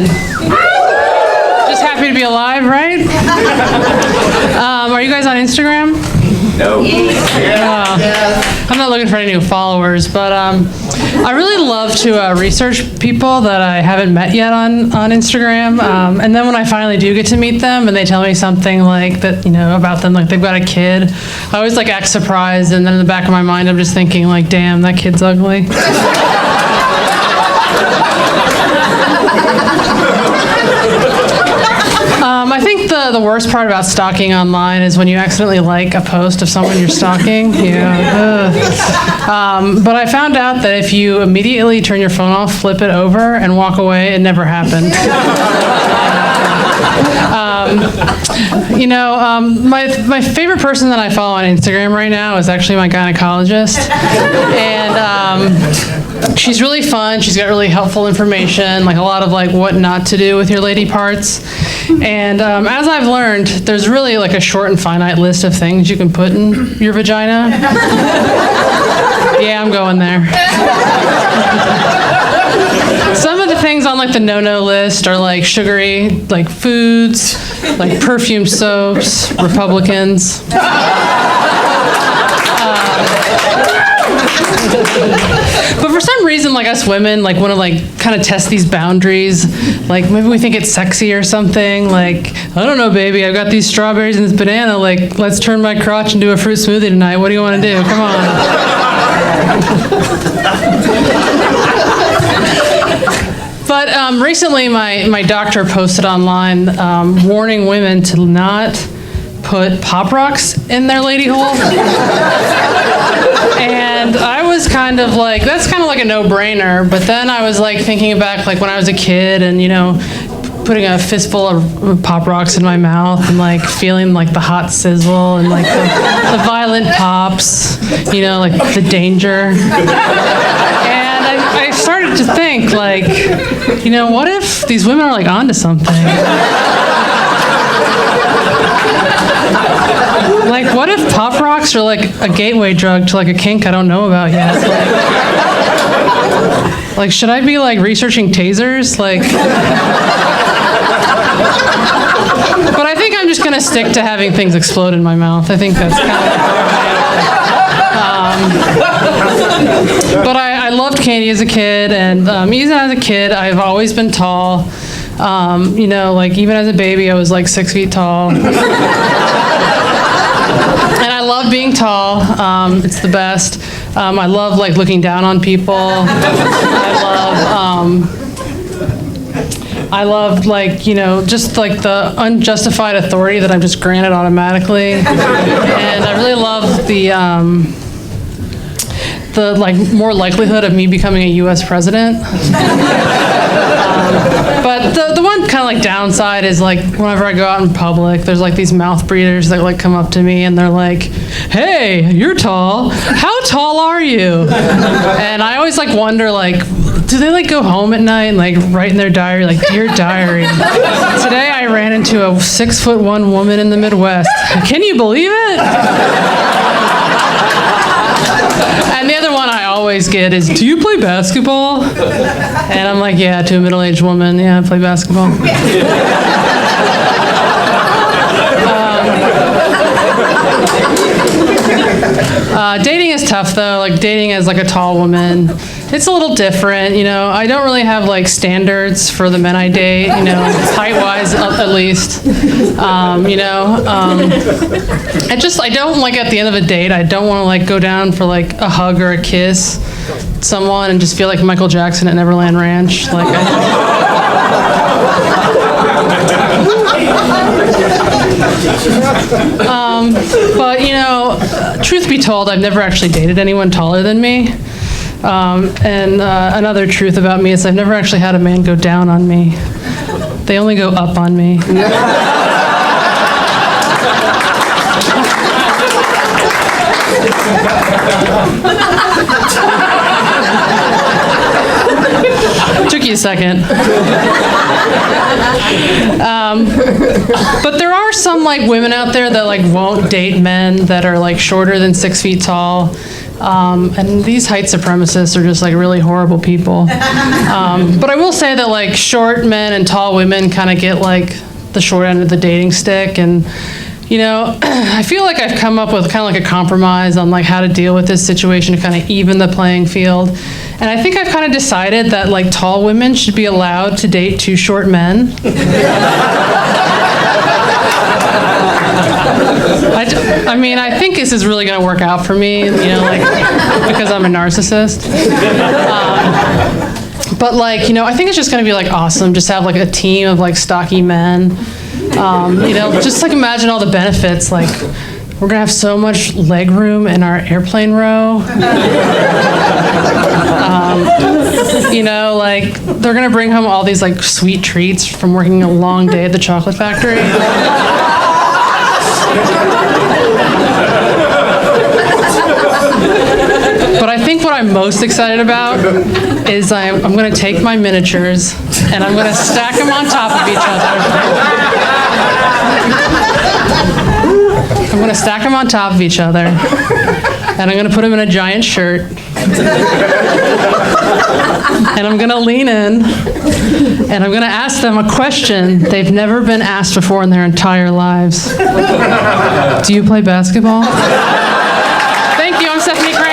doing? Just happy to be alive, right? Are you guys on Instagram? No. I'm not looking for any new followers, but I really love to research people that I haven't met yet on Instagram. And then when I finally do get to meet them and they tell me something like that, about them, like they've got a kid, I always like act surprised, and then in the back of my mind I'm just thinking like, damn, that kid's ugly. I think the worst part about stalking online is when you accidentally like a post of someone you're stalking. Yeah. But I found out that if you immediately turn your phone off, flip it over, and walk away, it never happened. My favorite person that I follow on Instagram right now is actually my gynecologist. And she's really fun. She's got really helpful information, like a lot of like what not to do with your lady parts. And as I've learned, there's really like a short and finite list of things you can put in your vagina. Yeah, I'm going there. Some of the things on like the no-no list are like sugary, like foods, like perfume soaps, Republicans. But for some reason, like us women, like want to like kind of test these boundaries. Like maybe we think it's sexy or something. Like, I don't know, baby, I've got these strawberries and this banana. Like, let's turn my crotch into a fruit smoothie tonight. What do you want to do? Come on. But recently, my doctor posted online warning women to not put Pop Rocks in their lady hole. And I was kind of like, that's kind of like a no-brainer. But then I was like thinking back, like when I was a kid, and putting a fistful of Pop Rocks in my mouth and like feeling like the hot sizzle and like the violent pops, like the danger. And I started to think like, what if these women are like onto something? Like, what if Pop Rocks are like a gateway drug to like a kink I don't know about yet? Like should I be like researching tasers? Like, but I think I'm just gonna stick to having things explode in my mouth. I think that's kind of. But I loved candy as a kid, and even as a kid, I've always been tall. Like even as a baby, I was like 6 feet tall. And I love being tall. It's the best. I love like looking down on people. I love like, just like the unjustified authority that I'm just granted automatically. And I really love the like more likelihood of me becoming a U.S. president. But the one kind of like downside is like whenever I go out in public, there's like these mouth breathers that like come up to me and they're like, "Hey, you're tall. How tall are you?" And I always like wonder like, do they like go home at night and like write in their diary like, "Dear diary, today I ran into a 6'1" woman in the Midwest. Can you believe it?" And the other one I always get is, "Do you play basketball?" And I'm like, "Yeah," to a middle-aged woman. "Yeah, I play basketball." Dating is tough though. Like dating as like a tall woman, it's a little different. I don't really have like standards for the men I date. Height-wise at least. I don't like at the end of a date. I don't want to like go down for like a hug or a kiss someone and just feel like Michael Jackson at Neverland Ranch. Like. But truth be told, I've never actually dated anyone taller than me. And another truth about me is I've never actually had a man go down on me. They only go up on me. Took you a second. But there are some like women out there that like won't date men that are like shorter than 6 feet tall. And these height supremacists are just like really horrible people. But I will say that like short men and tall women kind of get like the short end of the dating stick. And, you know, I feel like I've come up with kind of like a compromise on like how to deal with this situation to kind of even the playing field. And I think I've kind of decided that like tall women should be allowed to date two short men. I mean, I think this is really going to work out for me, you know, like, because I'm a narcissist. But like, you know, I think it's just going to be like awesome just to have like a team of like stocky men. You know, just like imagine all the benefits. Like, we're going to have so much leg room in our airplane row. You know, like, they're going to bring home all these like sweet treats from working a long day at the chocolate factory. But I think what I'm most excited about is I'm going to take my miniatures and I'm going to stack them on top of each other. I'm going to stack them on top of each other and I'm going to put them in a giant shirt. And I'm going to lean in and I'm going to ask them a question they've never been asked before in their entire lives. Do you play basketball? Thank you. I'm Stephanie Cran.